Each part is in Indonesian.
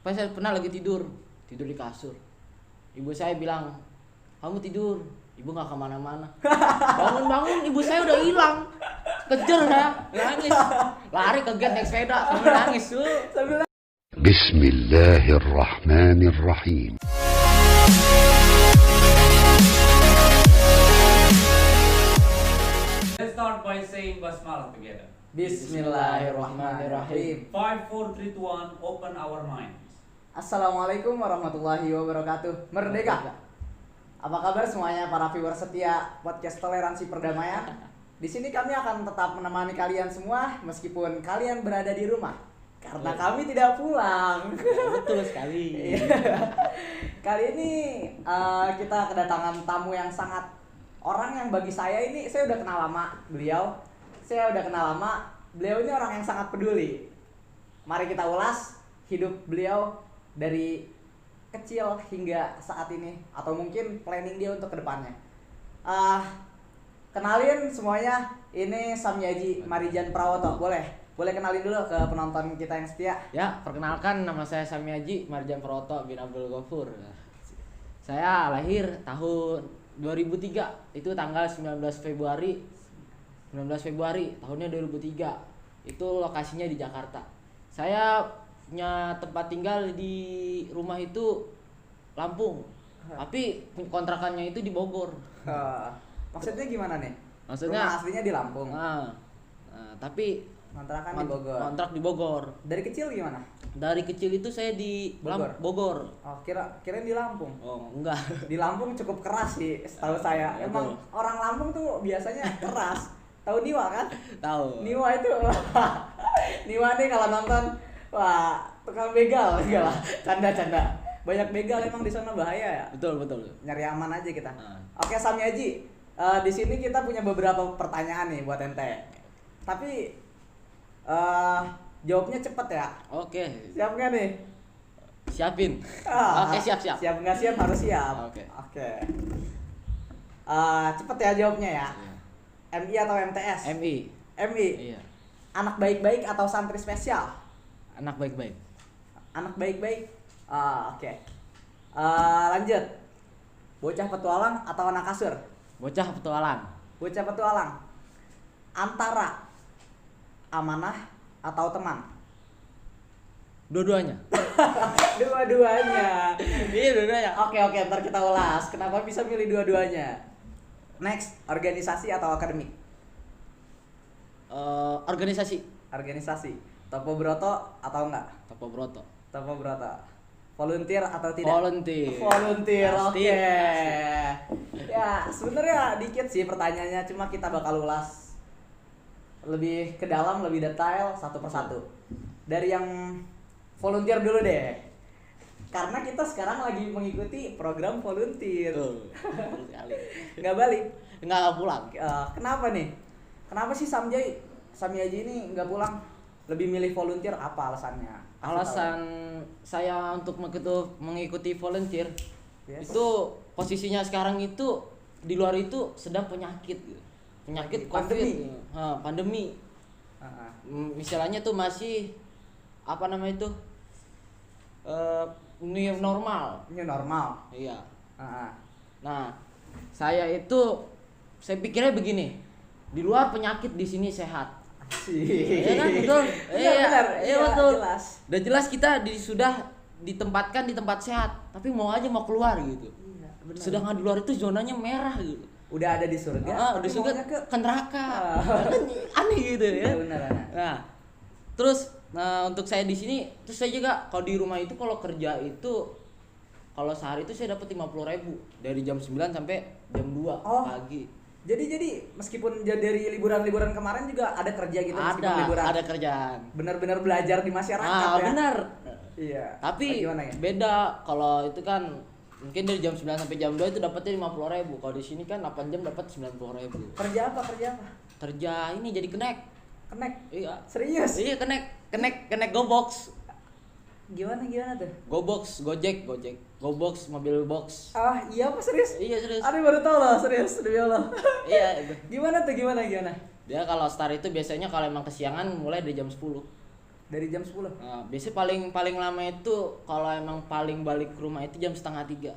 Pas saya pernah lagi tidur di kasur. Ibu saya bilang, kamu tidur, ibu nggak kemana-mana. Bangun-bangun ibu saya udah hilang. Kejar saya, nangis, lari ke gate naik sepeda sambil nangis tuh. Bismillahirrahmanirrahim. Let's start by saying basmalah together. Bismillahirrahmanirrahim. 5, 4, 3, 2, 1, open our minds. Assalamualaikum warahmatullahi wabarakatuh. Merdeka. Apa kabar semuanya para viewer setia podcast Toleransi Perdamaian? Di sini kami akan tetap menemani kalian semua meskipun kalian berada di rumah. Karena kami tidak pulang. Betul sekali. Kali ini kita kedatangan tamu yang sangat orang yang bagi saya ini saya udah kenal lama beliau. Saya udah kenal lama. Beliau ini orang yang sangat peduli. Mari kita ulas hidup beliau dari kecil hingga saat ini atau mungkin planning dia untuk kedepannya. Kenalin semuanya, ini Samyaji Marijan Prawoto. Boleh kenalin dulu ke penonton kita yang setia. Ya, perkenalkan nama saya Samyaji Marijan Prawoto bin Abdul Ghafur. Saya lahir tahun 2003, itu tanggal 19 Februari tahunnya 2003. Itu lokasinya di Jakarta. Saya punya tempat tinggal di rumah itu Lampung, tapi kontrakannya itu di Bogor. Maksudnya gimana nih? Maksudnya rumah aslinya di Lampung. Tapi Kontrakan di Bogor. kontrak di Bogor. Dari kecil gimana? Dari kecil itu saya di Bogor. Oh, kirain di Lampung. Oh, enggak. Di Lampung cukup keras sih, setahu saya. Ya, Emang betul. orang Lampung tuh biasanya keras. Tahu Niwa kan? Tahu. Niwa itu, Niwa nih kalau nonton, wah tukang begal, enggak lah, canda. Banyak begal emang di sana bahaya ya. Betul. Nyari aman aja kita. Nah. Oke Samyaji, di sini kita punya beberapa pertanyaan nih buat ente. Tapi jawabnya cepet ya. Oke. Siap nggak nih? Siapin. Oke, siap. Siap nggak siap harus siap. Oke. Cepet ya jawabnya ya. MI atau MTS? MI. MI. Iya. Anak baik-baik atau santri spesial? Anak baik-baik. Anak baik-baik. Oke. Lanjut. Bocah petualang atau anak kasur? Bocah petualang. Bocah petualang. Antara amanah atau teman? Dua-duanya. Dua-duanya. Iya, dua-duanya. Oke, ntar kita ulas. Kenapa bisa milih dua-duanya? Next, organisasi atau akademik? Organisasi. Organisasi. Topo Broto atau enggak? Topo Broto. Topo Broto. Volunteer atau tidak? Volunteer. Oke. Pasti. Ya, sebenarnya dikit sih pertanyaannya, cuma kita bakal ulas lebih ke dalam, lebih detail satu persatu. Dari yang volunteer dulu deh. Karena kita sekarang lagi mengikuti program volunteer. Betul sekali. Nggak balik. Enggak pulang. Kenapa nih? Kenapa sih Samyaji ini nggak pulang? Lebih milih volunteer apa alasannya? Alasan saya untuk mengikuti volunteer, Yes. itu posisinya sekarang itu di luar itu sedang penyakit Pandemi. COVID, pandemi. Misalnya tuh masih apa namanya itu new normal. New normal. Iya. Ah. Nah, saya pikirnya begini, di luar penyakit, di sini sehat. Iya kan, betul. Benar. Iya betul. Jelas. Udah jelas kita sudah ditempatkan di tempat sehat, tapi mau keluar gitu. Iya, benar. Sedangkan di luar itu zonanya merah gitu. Udah ada di surga. Udah surga maunya ke neraka. Ah. Aneh gitu ya. Benar. Nah, terus untuk saya di sini, terus saya juga kalau di rumah itu kalau kerja itu kalau sehari itu saya dapat 50.000 dari jam 9 sampai jam 2 pagi. Jadi meskipun dari liburan kemarin juga ada kerja gitu meskipun liburan. Ada kerjaan. Benar-benar belajar di masyarakat ya. Benar. Iya. Tapi gimana ya? beda kalau itu kan mungkin dari jam 9 sampai jam 2 itu dapatnya 50.000. Kalau di sini kan 8 jam dapat 90.000. Kerja apa? Kerja ini jadi kenek. Kenek. Iya. Serius? Iya, kenek GoBox. Gimana tuh? GoBox, Gojek. GoBox, mobil box. Iya apa serius? Iya, serius. Aduh baru tahu loh, serius demi Allah. Iya, itu. Gimana tuh? Gimana? Dia kalau start itu biasanya kalau emang kesiangan mulai dari jam 10. Dari jam 10. Nah, biasanya paling lama itu kalau emang paling balik ke rumah itu jam 2:30.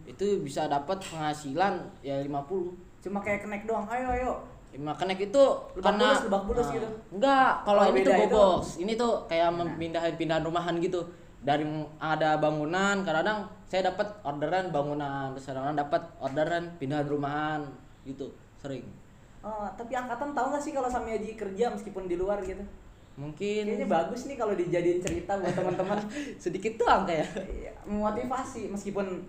Itu bisa dapat penghasilan ya 50. Cuma kayak kenek doang. Ayo. Connect itu Lebak bulus gitu. Enggak, kalau Oh, ini beda tuh itu. box. Ini tuh kayak Nah. pindahan rumahan gitu. Dari ada bangunan, kadang saya dapat orderan bangunan, terus kadang dapat orderan pindahan rumahan gitu, sering. Oh, tapi angkatan tahu nggak sih kalau Samiaji kerja meskipun di luar gitu? Mungkin Kayaknya bagus nih kalau dijadiin cerita buat teman-teman. sedikit doang kayak. Iya, memotivasi meskipun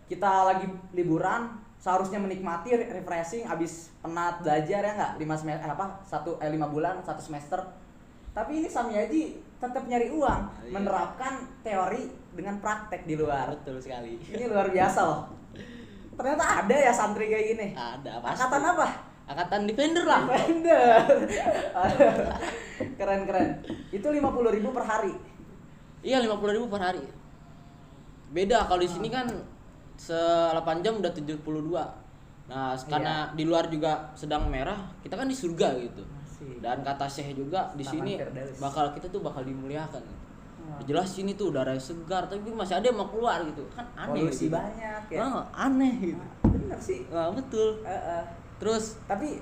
kita lagi liburan seharusnya menikmati refreshing abis penat belajar ya nggak 5 bulan 1 semester, tapi ini Samiaji tetap nyari uang, Iya. menerapkan teori dengan praktek di luar. Betul sekali. Ini luar biasa loh, ternyata ada ya santri kayak gini. Ada pasti. Angkatan apa? Angkatan defender lah. Defender. Keren. Itu 50.000 per hari. Iya, 50.000 per hari. Beda kalau di sini kan 8 jam udah 72. Nah, karena di luar juga sedang merah, kita kan di surga gitu. Asik. Dan kata Syekh juga di Taman sini Firdaus. kita tuh bakal dimuliakan. Jelas sini tuh udara segar, tapi masih ada yang mau keluar gitu. Kan aneh Polusi gitu. banyak ya. Aneh gitu. Bener sih. Nah, betul. Terus Tapi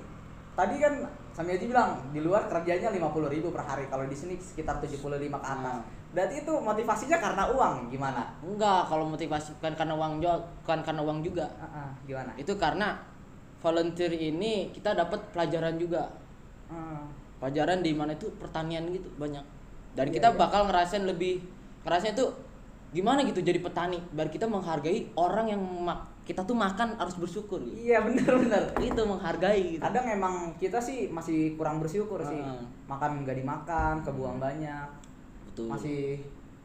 tadi kan Samiaji bilang di luar kerjanya 50.000 per hari, kalau di sini sekitar 75 ke atas. Berarti itu motivasinya karena uang, gimana? enggak, kalau motivasi kan karena uang juga. Gimana? Itu karena volunteer ini kita dapat pelajaran juga. Pelajaran di mana itu pertanian gitu banyak. Dan Iya, kita iya. bakal ngerasain itu gimana gitu jadi petani, biar kita menghargai orang yang kita tuh makan harus bersyukur gitu. Iya bener. Itu menghargai gitu. Kadang emang kita sih masih kurang bersyukur sih. Heeh. Makan nggak dimakan, kebuang banyak. Betul. Masih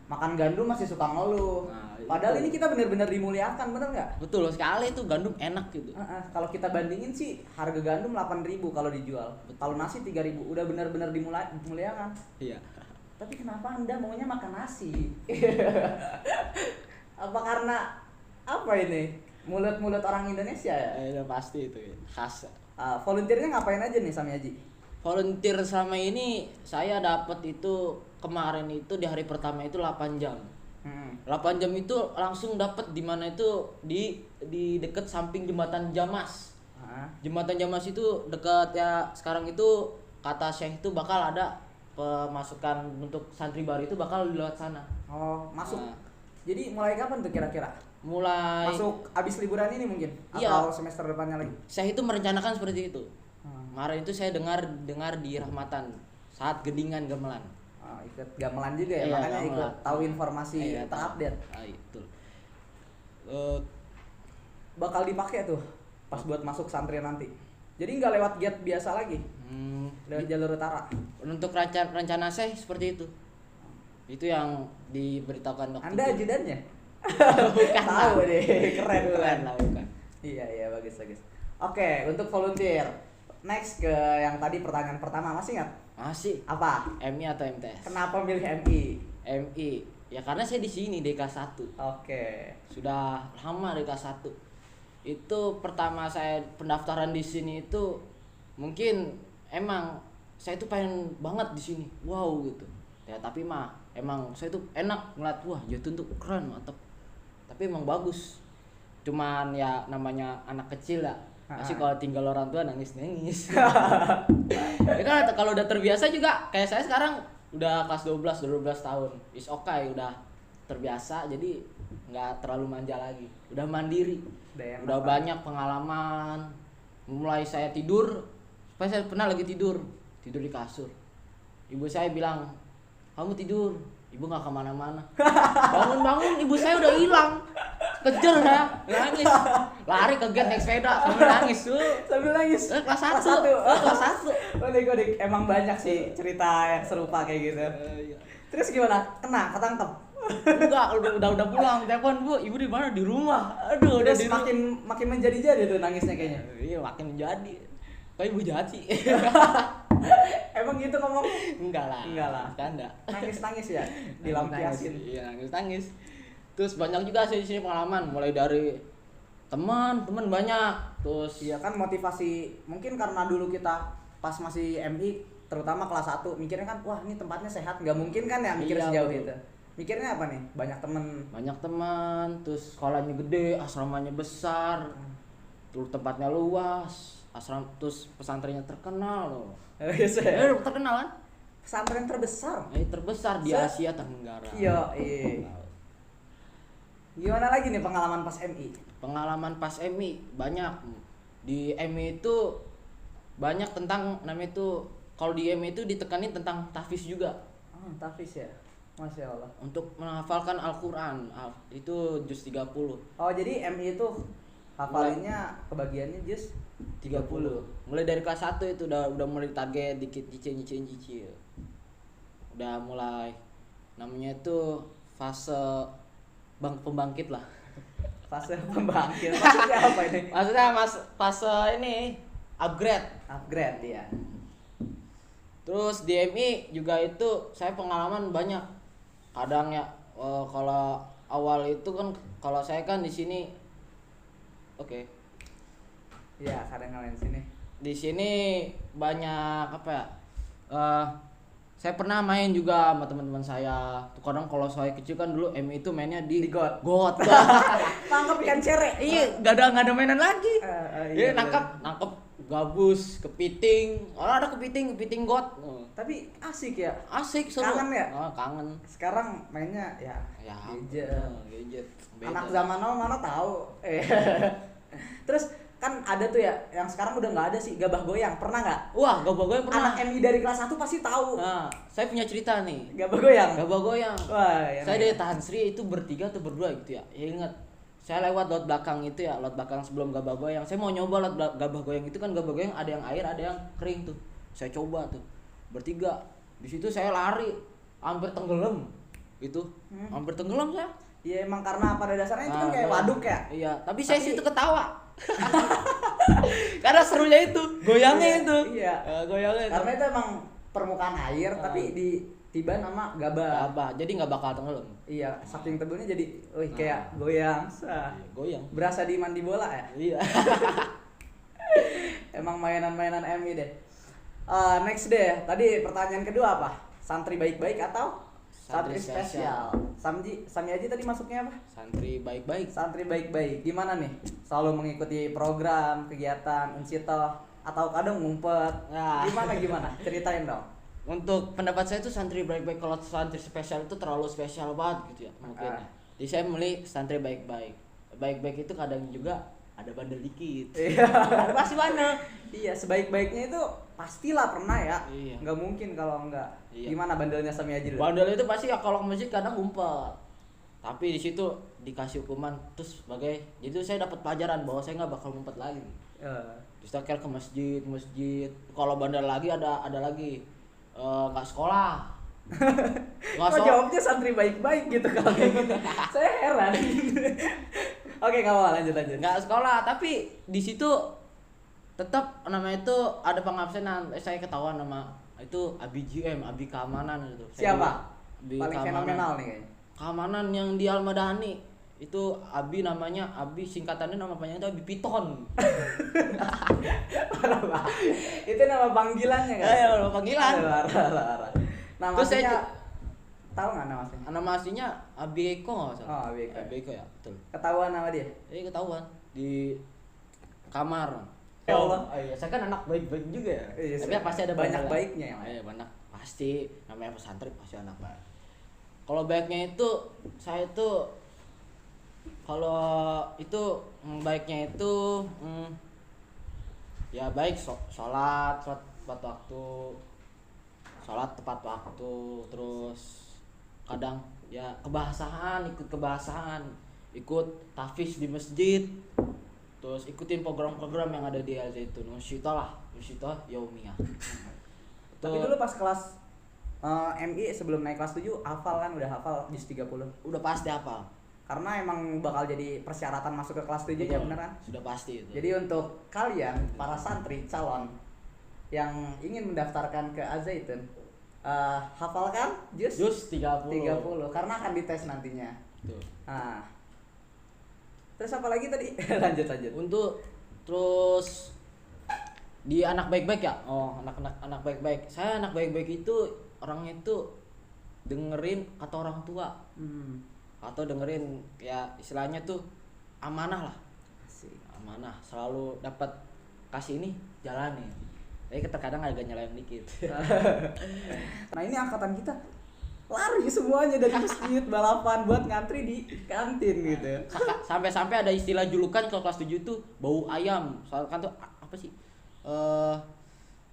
makan gandum masih suka ngeluh. Nah, Padahal itu. ini kita bener-bener dimuliakan, bener nggak? Betul sekali, itu gandum enak gitu. Kalau kita bandingin sih harga gandum 8.000 kalau dijual. Kalau nasi 3.000 udah benar-benar dimuliakan. Iya. Tapi kenapa Anda maunya makan nasi? Apa karena apa ini? Mulut-mulut orang Indonesia ya? Udah pasti itu ya. Khas. Volunteernya ngapain aja nih Samiaji? Volunteer selama ini saya dapat itu kemarin itu di hari pertama itu 8 jam. 8 jam itu langsung dapat di mana itu di dekat samping jembatan Jamas. Jembatan Jamas itu dekat ya, sekarang itu kata Syekh itu bakal ada pemasukan untuk santri baru itu bakal lewat sana. Oh, masuk. Nah. Jadi mulai kapan tuh kira-kira? Mulai Masuk abis liburan ini mungkin? Iya. Atau semester depannya lagi? Syekh itu merencanakan seperti itu. Kemarin itu saya dengar di Rahmatan saat gedingan gamelan. Ikut gamelan juga ya, Iya, makanya gamelan. ikut tahu informasi Iya, terupdate. Itu. Bakal dipakai tuh pas buat masuk santri nanti. Jadi nggak lewat gate biasa lagi, lewat jalur utara. Untuk rencana saya seperti itu. Itu yang diberitahukan dokter. Anda ajudannya? Bukan. Tahu deh, keren. Bukan. Iya bagus. Oke, untuk volunteer. Next ke yang tadi pertanyaan pertama, masih ingat? Masih. Apa? MI atau MTS? Kenapa milih MI? MI. Ya karena saya di sini DK1. Oke. Sudah lama DK1. Itu pertama saya pendaftaran di sini itu mungkin emang saya itu pengen banget di sini. Wow gitu. Ya tapi emang saya tuh enak ngeliat, wah Jatun tuh keren, mantap. Tapi emang bagus. Cuman ya namanya anak kecil ya. Masih kalau tinggal orang tua nangis. Ya kan kalau udah terbiasa juga kayak saya sekarang udah kelas 12 tahun. Is okay, udah terbiasa jadi nggak terlalu manja lagi. Udah mandiri. Udah banyak pengalaman. Mulai saya tidur, saya pernah lagi tidur di kasur. Ibu saya bilang, "Kamu tidur, ibu nggak kemana-mana." Bangun, ibu saya udah hilang. Kejar ya, nangis. Lari ke gate naik sepeda sambil nangis. Kelas 1. Kelas 1. Udik. Emang banyak sih cerita yang serupa kayak gitu. Terus gimana? Ketangkep? Enggak, udah pulang. Telepon, "Bu, ibu di mana?" "Di rumah." Aduh, udah Terus di rumah. makin menjadi-jadi tuh nangisnya kayaknya. Iya, makin menjadi. Kok ibu jahat sih? Emang gitu ngomong? Enggak lah. Canda. Nangis ya, dilampiasin. Iya, nangis. Terus banyak juga sih di sini pengalaman, mulai dari teman banyak. Terus Iya kan motivasi, mungkin karena dulu kita pas masih MI terutama kelas 1 mikirnya kan wah ini tempatnya sehat, nggak mungkin kan ya mikir Iya, sejauh betul. itu. Mikirnya apa nih? Banyak temen. Banyak teman, terus sekolahnya gede, asramanya besar, terus tempatnya luas, terus pesantrennya terkenal loh. Terkenal kan? Pesantren terbesar. Terbesar di Asia Tenggara. Iya. Gimana lagi nih pengalaman pas MI? Pengalaman pas MI banyak. Di MI itu banyak tentang namanya itu, kalau di MI itu ditekanin tentang tahfiz juga. Tahfiz ya. Masya Allah. Untuk menghafalkan Al-Quran itu juz 30. Oh jadi MI itu hafalinnya kebagiannya juz 30. Mulai dari kelas 1 itu udah mulai target dikit cicil. Udah mulai namanya itu fase pembangkit lah. Fase pembangkit. Maksudnya apa ini? Maksudnya fase ini upgrade. Upgrade ya. Terus di MI juga itu saya pengalaman banyak. Kadang ya kalau awal itu kan kalau saya kan di sini oke. Iya, kadang ngalahin sini. Di sini banyak apa ya? Saya pernah main juga sama teman-teman saya. Tuh kadang kalau saya kecil kan dulu MI itu mainnya di got. Tangkap ikan cere. Iya, gak ada mainan lagi. Iya, nangkap gabus, kepiting. Ada kepiting got. Tapi asik ya. Asik, seru. Kangen ya? Kangen. Sekarang mainnya ya Gadget. anak Beda. zaman now mana tahu. Terus kan ada tuh ya yang sekarang udah nggak ada sih, gabah goyang. Pernah nggak? Wah, gabah goyang pernah. Anak MI dari kelas 1 pasti tahu. Nah, saya punya cerita nih. Gabah goyang. Gabah goyang. Wah, ya Saya dari Tahan Sri itu bertiga atau berdua gitu ya. Ya ingat, saya lewat lot belakang itu ya, lot belakang sebelum gabah goyang. Saya mau nyoba lot gabah goyang itu kan, gabah goyang ada yang air, ada yang kering tuh. Saya coba tuh. Bertiga. Di situ saya lari hampir tenggelam. Gitu. Hampir tenggelam saya. Iya emang karena pada dasarnya itu kan kayak waduk ya. Iya, tapi saya situ ketawa. Karena serunya itu, goyangnya itu. Iya. Goyangnya itu. Karena itu emang permukaan air tapi ditiban sama gabah. Jadi nggak bakal tenggelam. Iya, saking tebelnya jadi kayak goyang. Goyang. Berasa di mandi bola ya. Iya. Emang mainan-mainan MI deh. Next deh. Tadi pertanyaan kedua apa? Santri baik-baik atau santri spesial? Sami Aji tadi masuknya apa? Santri baik-baik. Santri baik-baik. Gimana nih? Selalu mengikuti program, kegiatan, unsitoh atau kadang ngumpet? Nah. Gimana? Ceritain dong. Untuk pendapat saya itu santri baik-baik. Kalau santri spesial itu terlalu spesial banget gitu ya mungkin. Jadi saya milih santri baik-baik. Baik-baik itu kadang juga ada bandel dikit. Iya. Pasti bandel. Iya, sebaik-baiknya itu pastilah pernah ya. Iya. Nggak mungkin kalau enggak. Iya. Gimana bandelnya Sami Aji dulu? Bandel itu pasti ya kalau ke masjid kadang ngumpet. Tapi di situ dikasih hukuman terus sebagai, jadi itu saya dapat pelajaran bahwa saya nggak bakal ngumpet lagi. Terus akhirnya ke masjid. Kalau bandel lagi ada lagi nggak sekolah. Kok jawabnya santri baik-baik gitu kalau kayak gitu? Saya heran. Oke, nggak apa, lanjut. Nggak sekolah, tapi di situ tetap namanya itu ada pengabsenan. Saya ketahuan nama itu Abi GM, Abi keamanan itu. Siapa? Abi Paling keamanan. fenomenal nih kayaknya. Keamanan yang di Al-Madani. Itu Abi namanya, Abi singkatannya nama panjangnya itu Abi Piton. Parah banget. Itu nama panggilannya kan? Ya, nama panggilan. Parah. Nama Terus saya aslinya tahu nggak nama aslinya? Nama aslinya Abi Eko nggak salah. Oh, Abi Eko. Abi Eko ya, betul. Ketahuan nama dia? Ketahuan di kamar. Ya Allah. Iya, saya kan anak baik-baik juga ya. Iya, Tapi pasti ada banyak bandel. baiknya ya. Iya, banyak. Pasti namanya pesantren pasti anak baik. Kalau baiknya itu saya itu kalau itu baiknya itu ya baik sholat tepat waktu. Sholat tepat waktu, terus kadang ya ikut kebahasaan, ikut tahfiz di masjid, terus ikutin program-program yang ada di Al Zaitun, Nusyitah Yaumiyah. Tapi dulu pas kelas MI sebelum naik kelas 7 hafal kan, udah hafal juz 30. Udah pasti hafal. Karena emang bakal jadi persyaratan masuk ke kelas 7 ya, bener kan? Sudah pasti itu. Jadi untuk kalian para santri calon yang ingin mendaftarkan ke Al Zaitun, hafalkan juz 30 karena akan dites nantinya. Tuh. Nah. Terus apa lagi tadi? lanjut. Untuk terus di anak baik-baik ya. Oh, anak baik-baik. Saya anak baik-baik itu orangnya itu dengerin kata orang tua atau dengerin ya istilahnya tuh amanah lah. Asik. Amanah, selalu dapat kasih ini jalani. Tapi terkadang agak nyalain dikit. Nah ini angkatan kita lari semuanya dari masjid balapan buat ngantri di kantin gitu. Sampai-sampai ada istilah julukan kalau kelas 7 tuh bau ayam. Soalnya kan tuh apa sih?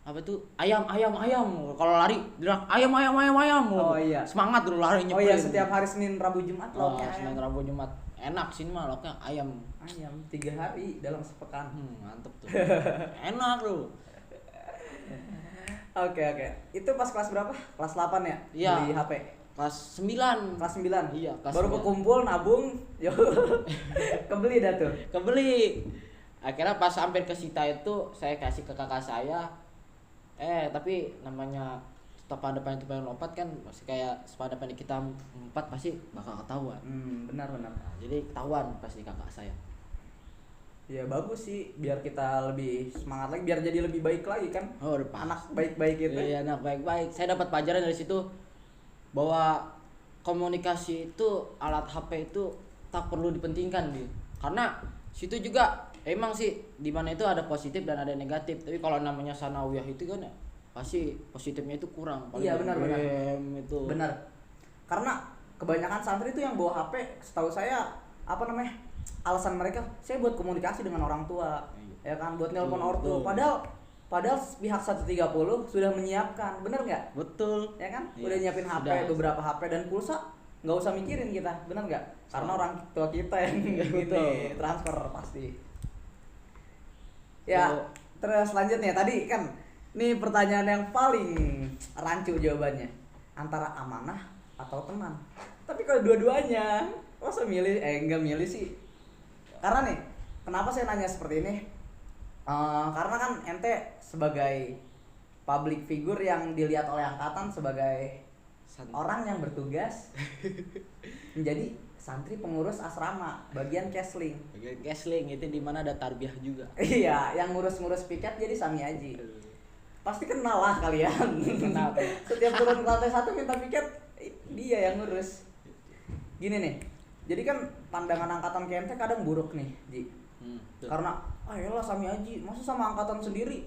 Apa tuh? Ayam. Kalau lari bilang ayam. Oh iya. Semangat dulu lari Oh iya, setiap hari Senin, Rabu, Jumat lauknya ayam. Senin, Rabu, Jumat. Enak sih mah lauknya ayam. Ayam 3 hari dalam sepekan. Mantep tuh. Enak tuh. Oke. Itu pas kelas berapa? Kelas 8 ya? Iya. Beli HP. Kelas 9. Kelas 9. Iya, kelas Baru 9. kekumpul nabung, yo. Kebeli dah tuh. Kebeli. Akhirnya pas hampir ke Sita itu saya kasih ke kakak saya. Tapi namanya sepadapan itu pengen lompat kan masih kayak sepadapan kita 4 pasti bakal ketahuan. Benar. Nah, jadi ketahuan pasti kakak saya. Ya bagus sih, biar kita lebih semangat lagi, biar jadi lebih baik lagi kan. Oh, udah pas. Anak baik-baik itu. Iya, anak baik-baik. Saya dapat pelajaran dari situ bahwa komunikasi itu alat HP itu tak perlu dipentingkan gitu. Karena situ juga emang sih di mana itu ada positif dan ada negatif. Tapi kalau namanya sanawiyah itu kan ya pasti positifnya itu kurang. Paling Iya, benar. game itu. Benar. Karena kebanyakan santri itu yang bawa HP, setahu saya alasan mereka saya buat komunikasi dengan orang tua. Iya. Ya kan, buat nelpon Betul, ortu. betul. Padahal pihak 130 sudah menyiapkan, bener nggak? Betul. Ya kan, Iya, udah nyiapin HP, sudah. beberapa HP dan pulsa, nggak usah mikirin kita, bener nggak? Karena orang tua kita yang Betul. ini transfer pasti. Ya, Betul. terus selanjutnya tadi kan, nih pertanyaan yang paling rancu jawabannya, antara amanah atau teman. Tapi kalau dua-duanya, masa milih? Nggak milih sih. Karena nih, kenapa saya nanya seperti ini? Karena kan ente sebagai public figure yang dilihat oleh angkatan sebagai orang yang bertugas menjadi santri pengurus asrama bagian Kesling. Bagian Kesling itu di mana ada tarbiyah juga. Iya, yang ngurus-ngurus piket jadi Sami Haji. Pasti kenal lah kalian. Kenal. Setiap turun ke lantai 1 minta piket, dia yang ngurus. Gini nih, jadi kan pandangan angkatan KMT kadang buruk nih, Ji. Betul. Karena ayolah Sami Haji, masa sama angkatan sendiri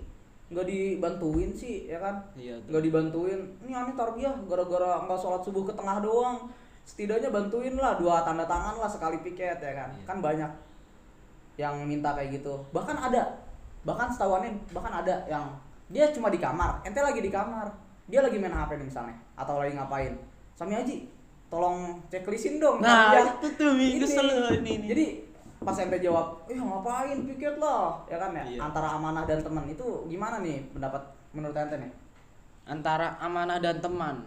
nggak dibantuin sih, ya kan? Iya, tuh. Nggak dibantuin. Ini aneh tarbiyah gara-gara nggak sholat subuh ke tengah doang. Setidaknya bantuin lah 2 tanda tangan lah sekali piket, ya kan? Iya. Kan banyak yang minta kayak gitu. Bahkan setahuannya ada yang dia cuma di kamar, ente lagi di kamar, dia lagi main HP nih misalnya, atau lagi ngapain. Sami Haji, tolong checklist-in dong. Nah, tarbiyah itu tuh minggu selalu ini. Jadi pas ente jawab, ngapain piket lah, ya kan ya? Iya. Antara amanah dan teman itu gimana nih pendapat menurut ente nih? Antara amanah dan teman.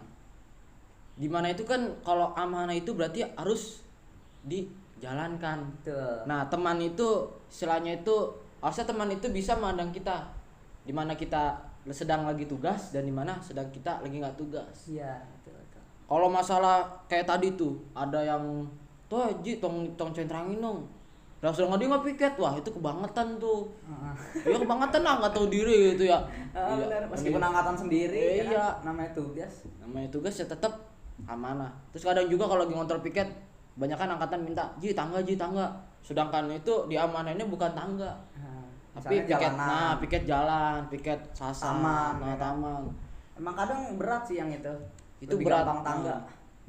Dimana itu kan kalau amanah itu berarti harus dijalankan. Betul. Nah, teman itu istilahnya itu harusnya teman itu bisa memandang kita dimana kita sedang lagi tugas dan dimana sedang kita lagi nggak tugas. Iya, betul. Kalau masalah kayak tadi tuh ada yang tuh Ji tong centrangin dong. Langsung dia nggak piket, wah itu kebangetan tuh. Ya kebangetan lah, nggak tahu diri gitu ya. Iya. Benar. Meskipun angkatan sendiri, ya Iya. kan? Namanya tugas. Namanya tugas ya tetap amanah. Terus kadang juga kalau lagi ngontrol piket, banyak kan angkatan minta Ji tangga. Sedangkan itu di amanahnya bukan tangga. Tapi Misalnya piket, jalanan. piket jalan, piket sasar, Taman, ya kan? taman. Emang kadang berat sih yang itu. Itu Lebih berat. gampang tangga.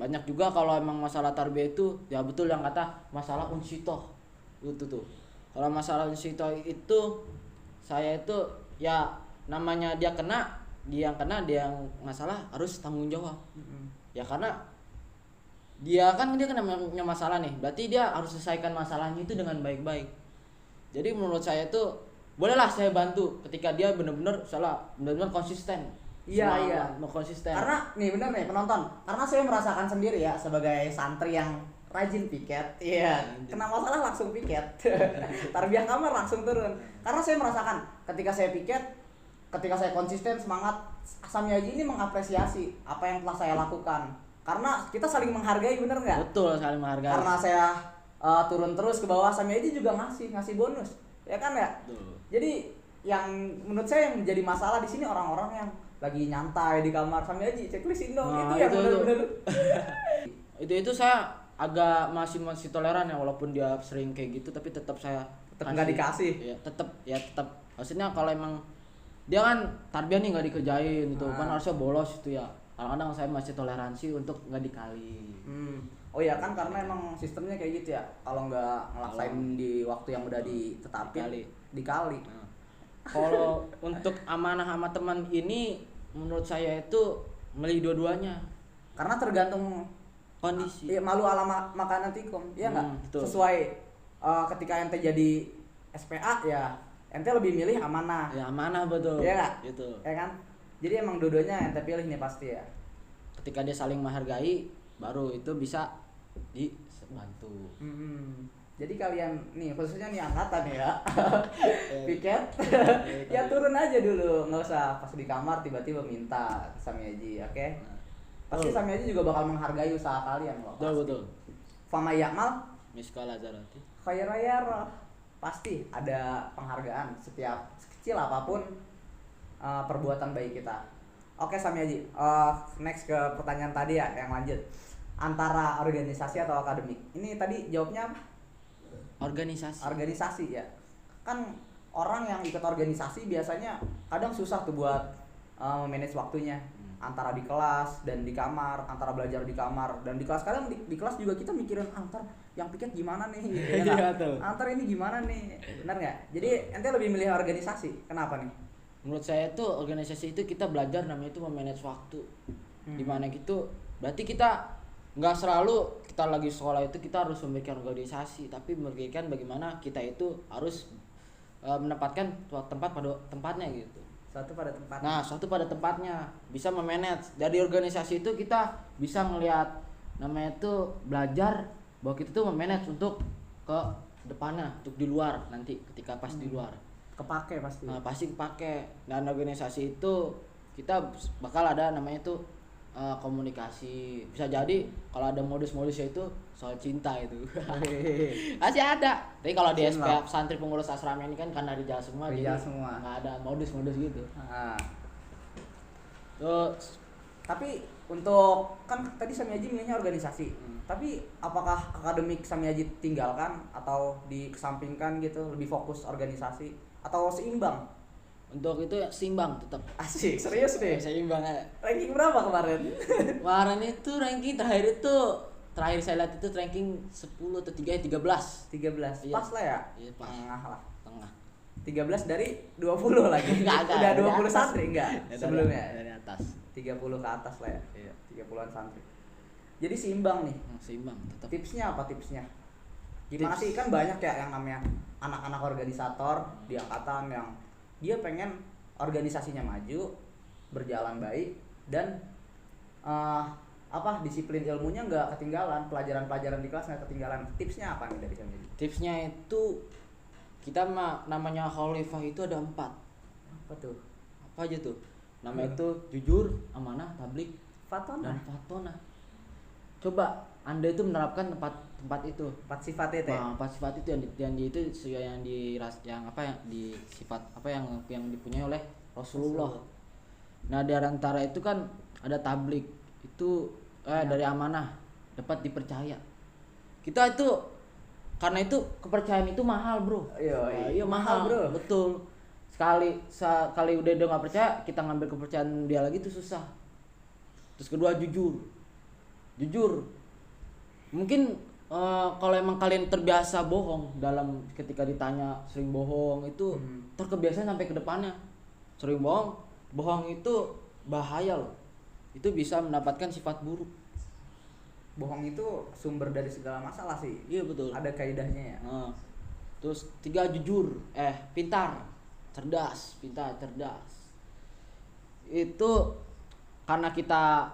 Banyak juga kalau emang masalah tarbiyah itu ya betul yang kata masalah unsitoh. Itu tuh. Kalau masalah unsitoh itu saya itu ya namanya dia yang kena dia yang masalah harus tanggung jawab. Ya karena dia kena masalah nih, berarti dia harus selesaikan masalahnya itu dengan baik-baik. Jadi menurut saya itu bolehlah saya bantu ketika dia benar-benar konsisten. Iya. Mau konsisten. Karena nih bener nih penonton, karena saya merasakan sendiri ya sebagai santri yang rajin piket, iya, kena masalah langsung piket, tarbiyah kamar langsung turun. Karena saya merasakan ketika saya piket, ketika saya konsisten semangat, Sami Haji ini mengapresiasi apa yang telah saya lakukan. Karena kita saling menghargai, bener nggak? Betul, saling menghargai. Karena saya turun terus ke bawah, Sami Haji juga ngasih bonus, ya kan ya? Betul. Jadi yang menurut saya yang menjadi masalah di sini orang-orang yang lagi nyantai di kamar sambil aja checklistin dong. Nah, Itu yang itu. benar-benar Itu saya agak masih toleran ya, walaupun dia sering kayak gitu tapi tetap saya tetap nggak dikasih. Ya tetap maksudnya kalau emang dia kan tarbiyah nih nggak dikerjain gitu kan, harusnya bolos itu ya. Kadang-kadang saya masih toleransi untuk nggak dikali. Oh ya kan karena emang sistemnya kayak gitu ya. Kalau nggak ngelaksain di waktu yang udah ditetapin dikali. Nah, kalau untuk amanah sama teman ini menurut saya itu milih dua-duanya, Karena tergantung kondisi. ya, malu ala makanan tikum. Iya nggak? Betul. Sesuai ketika ente jadi SPA ya ente lebih milih amanah. Ya amanah betul. Iya nggak? Gitu. Ya kan? Jadi emang dua-duanya ente pilih nih pasti ya. Ketika dia saling menghargai, baru itu bisa dibantu. Jadi kalian nih khususnya nih angkatan ya, piket, ya turun aja dulu, nggak usah pas di kamar tiba-tiba minta ke Samiaji, oke? Pasti Samiaji juga bakal menghargai usaha kalian loh. Betul. Fama ya'mal Miskala zarati. khairayarah. Pasti ada penghargaan setiap sekecil apapun perbuatan baik kita. Oke Samiaji, next ke pertanyaan tadi ya, yang lanjut. Antara organisasi atau akademik? Ini tadi jawabnya apa? Organisasi ya. Kan orang yang ikut organisasi biasanya kadang susah tuh buat manage waktunya. Antara di kelas dan di kamar, antara belajar di kamar dan di kelas. Kadang di kelas juga kita mikirin antar yang piket gimana nih, ya nggak? Antar ini gimana nih, benar nggak? Jadi ente lebih milih organisasi, kenapa nih? Menurut saya itu organisasi itu kita belajar namanya itu memanage waktu. Dimana gitu, berarti kita nggak selalu kita lagi sekolah itu kita harus memikirkan organisasi, tapi memikirkan bagaimana kita itu harus menempatkan tempat pada tempatnya gitu. Suatu pada tempatnya. Nah, suatu pada tempatnya, bisa memanage. Dari organisasi itu kita bisa ngelihat namanya itu belajar bahwa kita tuh memanage untuk ke depannya, untuk di luar nanti ketika pas di luar. Kepake pasti. Nah, pasti kepake. Dan organisasi itu kita bakal ada namanya itu komunikasi. Bisa jadi kalau ada modus-modusnya itu soal cinta itu. Masih ada. Tapi kalau di SPA santri pengurus asrama ini kan karena rijal semua, Rijal jadi semua. nggak ada modus-modus gitu. Terus tapi untuk kan tadi Samiaji milihnya organisasi. Tapi apakah akademik Samiaji tinggalkan atau dikesampingkan gitu, lebih fokus organisasi atau seimbang? Untuk itu ya, seimbang tetap. Asik, serius deh. Seimbang ya. Ranking berapa kemarin? Kemarin itu ranking terakhir saya lihat itu ranking 10 atau 13. 13. Iya. Pas lah ya? Iya, pas. Tengah lah. Tengah. 13 dari 20 lagi. Enggak, Udah dari 20 atas. santri enggak? Sebelumnya. Dari atas. 30 ke atas lah ya. Iya. 30-an santri. Jadi seimbang nih. Seimbang tetap. Tipsnya apa tipsnya? Gimana Tips. sih, kan banyak ya yang namanya anak-anak organisator di angkatan yang dia pengen organisasinya maju, berjalan baik, dan disiplin ilmunya nggak ketinggalan, pelajaran-pelajaran di kelas nggak ketinggalan. Tipsnya apa nih dari Samiaji? Tipsnya itu kita namanya khalifah itu ada 4. Apa tuh? Apa aja tuh? Nama itu jujur, amanah, tablik, Fatona. dan fatona. Coba Anda itu menerapkan tempat itu. 4 sifatnya teh. Nah, 4 sifat itu yang dipunyai oleh Rasulullah. Nah, di antara itu kan ada tablik. Itu dari amanah, dapat dipercaya. Kita itu karena itu kepercayaan itu mahal, Bro. Iya, mahal, Bro. Betul. Sekali udah dia nggak percaya, kita ngambil kepercayaan dia lagi itu susah. Terus kedua jujur. Mungkin kalau emang kalian terbiasa bohong dalam ketika ditanya sering bohong itu terkebiasaan sampai ke depannya. Sering bohong itu bahaya loh. Itu bisa mendapatkan sifat buruk. Bohong itu sumber dari segala masalah sih. Iya betul. Ada kaidahnya ya. Nah, terus 3 jujur, pintar, cerdas. Itu karena kita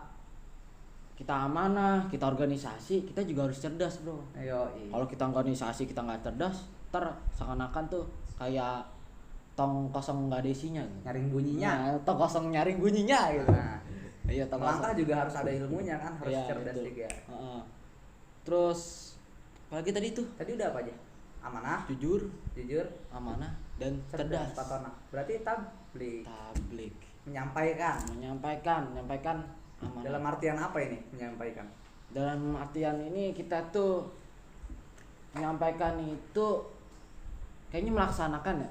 amanah, kita organisasi, kita juga harus cerdas, Bro. Kalau kita organisasi kita nggak cerdas, seakan-akan tuh kayak tong kosong nggak ada isinya. Nyaring bunyinya. Nah, tong kosong nyaring bunyinya gitu. Nah, Iya, tong langkah kosong. juga harus ada ilmunya kan, harus Iya, cerdas betul. juga. Terus apalagi tadi tuh? Tadi udah apa aja? Amanah, Jujur, jujur, amanah, dan cerdas. Patona. Berarti tablik. Tablik. Menyampaikan. Menyampaikan amanah. Dalam artian apa ini menyampaikan? Dalam artian ini kita tuh menyampaikan itu kayaknya melaksanakan ya.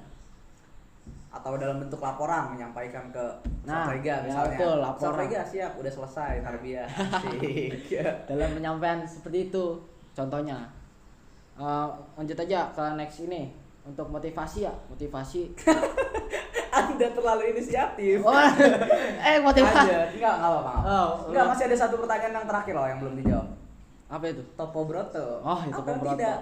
Atau dalam bentuk laporan menyampaikan ke Nah, Ustadz Rega ya misalnya. betul, laporan. Ustadz Rega siap, udah selesai tarbiyah. Asik. Dalam penyampaian seperti itu contohnya. Lanjut aja ke next ini untuk motivasi ya, motivasi. Anda terlalu inisiatif. Oh, motivasi. Enggak apa-apa. Oh, Enggak, masih ada satu pertanyaan yang terakhir loh yang belum dijawab. Apa itu? Topo Broto. Oh, itu Apa Topo Broto. tidak?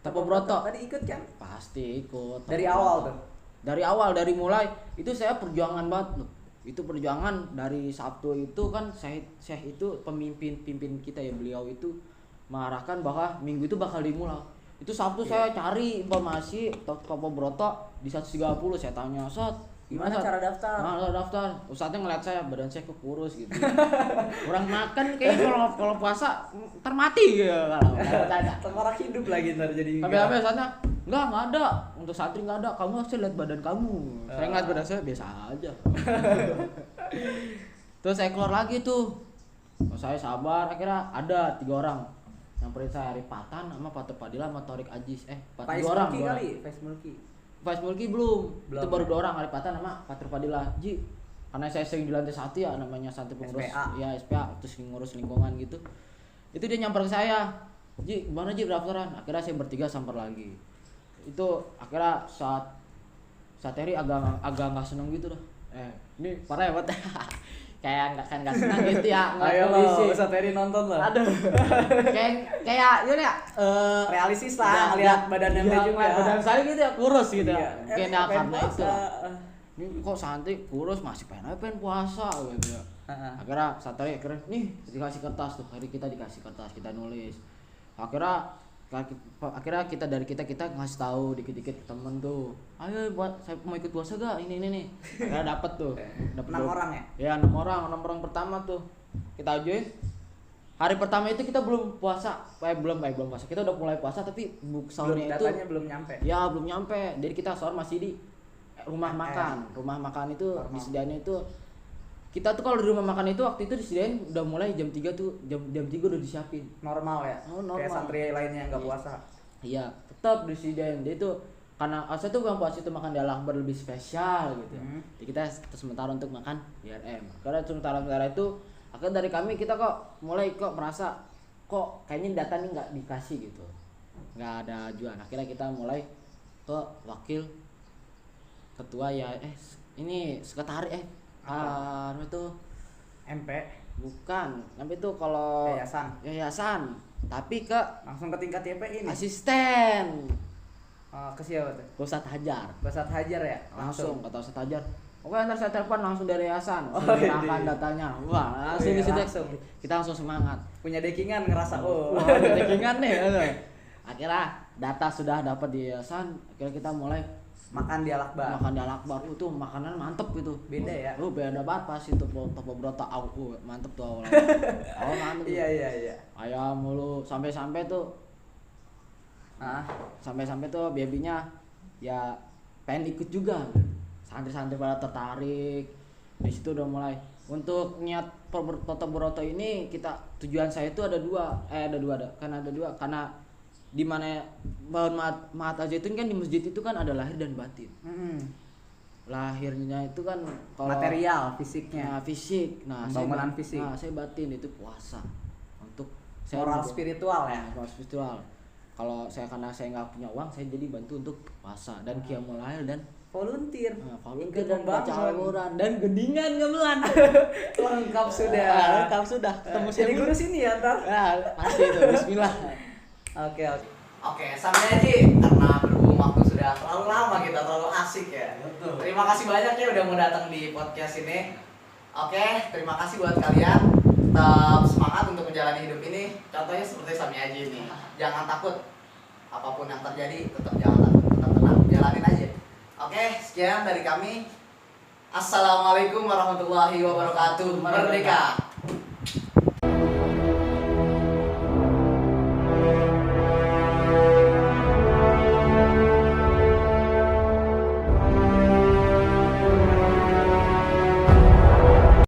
Topo Broto. Tadi ikut kan? Pasti ikut. Dari Topo awal Broto. tuh. Dari awal, dari mulai itu saya perjuangan banget loh. Itu perjuangan dari Sabtu itu kan Syekh itu pimpin kita ya, beliau itu mengarahkan bahwa minggu itu bakal dimulai. Itu Sabtu saya cari informasi Topo Broto di 130, saya tanya, "Ustaz, Gimana Ustaz? cara daftar?" Nah, daftar. Ustaznya ngeliat saya, badan saya kekurus gitu. Kurang makan kayaknya kalau puasa ntar mati ya kalau tanya. Tengkorak hidup lagi ntar jadi. Sampai Ustaznya, enggak ada. Untuk santri enggak ada. Kamu harus lihat badan kamu. Saya ngeliat badan saya biasa aja. Terus saya keluar lagi tuh. Saya sabar, akhirnya ada 3 orang. Nyamperin saya, Arif Patan sama Fatur Fadila sama Torik Ajis. Faiz 2 orang. Mulki 2 orang. kali, Faiz Mulki. Faiz Mulki belum. Itu baru ya? 2 orang, Arif Patan sama Fatur Fadila. Ji, karena saya sering di lantai 1 ya, namanya santri pengurus SPA. ya SPA, terus ngurus lingkungan gitu. Itu dia nyamper ke saya. Ji, gimana Ji pendaftaran? Akhirnya saya bertiga samper lagi. Itu akhirnya saat Eri agak nggak seneng gitu dah. Ini parah ya buat kayak nggak senang gitu ya ngeliat Ayo kondisi. lo, Ustadz Eri nonton lah. Aduh. kayak gini ya. Realistis lah, ngeliat badan yang juga. Badan saya gitu ya kurus gitu. Iya. Ya. Kayaknya Pengen karena itu. puasa. Ini kok santri kurus masih pengen puasa gitu ya. Akhirnya Satri nih dikasih kertas tuh, hari kita dikasih kertas, kita nulis. Akhirnya kita ngasih tahu dikit-dikit ke temen tuh, ayo buat saya mau ikut puasa gak ini nih. Akhirnya dapet 6 orang ya? Ya 6 orang pertama tuh kita ajuin. Hari pertama itu kita belum puasa, belum puasa, kita udah mulai puasa tapi sahurnya itu datanya belum nyampe. ya belum nyampe. Jadi kita sahur masih di rumah makan itu disediainnya itu. Kita tuh kalau di rumah makan itu waktu itu disediain udah mulai jam 3 tuh, jam 3 udah disiapin. Normal ya? Oh, normal. Kayak santri lainnya yang nggak puasa. Iya, tetap disediain. Dia itu karena saya tuh bukan puasa itu makan di Al-Akbar lebih spesial gitu. Jadi kita sementara untuk makan di RM. Karena sementara itu akhirnya dari kami kita kok mulai merasa kok kayaknya data nih nggak dikasih gitu. Nggak ada ajuan. Akhirnya kita mulai ke wakil ketua ya ini sekretaris itu MP bukan, tapi itu kalau yayasan, tapi ke langsung ke tingkat YPI ini. asisten. Ke siapa tuh? Ke Ustadz Hajar. Ustadz Hajar ya? Langsung kata Ustadz Hajar. Oke, ntar saya telepon langsung dari yayasan. Oh, Serahkan datanya. Wah, langsung di situ. langsung. Kita langsung semangat. Punya dekingan ngerasa Wah, dekingan nih. Akhirnya data sudah dapat di yayasan, akhirnya kita mulai makan di Al-Akbar. Makan di Al-Akbar itu makanan mantep gitu. Beda ya? Beda banget pas itu Topo Broto mantep tuh awal. Awal mantep. Iya. Ayam mulu sampai tuh. Sampai tuh babynya ya pengen ikut juga. Santri-santri pada tertarik. Di situ udah mulai untuk niat Topo Broto ini tujuan saya itu ada dua karena di mana Mahat Al-Zaitun kan di masjid itu kan ada lahir dan batin. Lahirnya itu kan kalau material fisiknya. Fisik. Bangunan fisik. Saya batin itu puasa. Untuk moral spiritual ya. Moral spiritual. Kalau karena saya nggak punya uang, saya jadi bantu untuk puasa dan qiyamul lail dan volunteer. Volunteer dan baca Al-Quran dan gendingan gamelan. Lengkap sudah. Ketemu Jadi guru sini ya ntar. Pasti itu. Bismillah. Oke, sampai Haji, karena berhubung waktu sudah terlalu lama kita terlalu asik ya. Betul. Terima kasih banyak ya udah mau datang di podcast ini. Oke, terima kasih buat kalian. Tetap semangat untuk menjalani hidup ini. Contohnya seperti Sami Haji ini. Jangan takut. Apapun yang terjadi, tetap jangan takut, tetap tenang, jalanin aja. Oke, sekian dari kami. Assalamualaikum warahmatullahi wabarakatuh. Merdeka.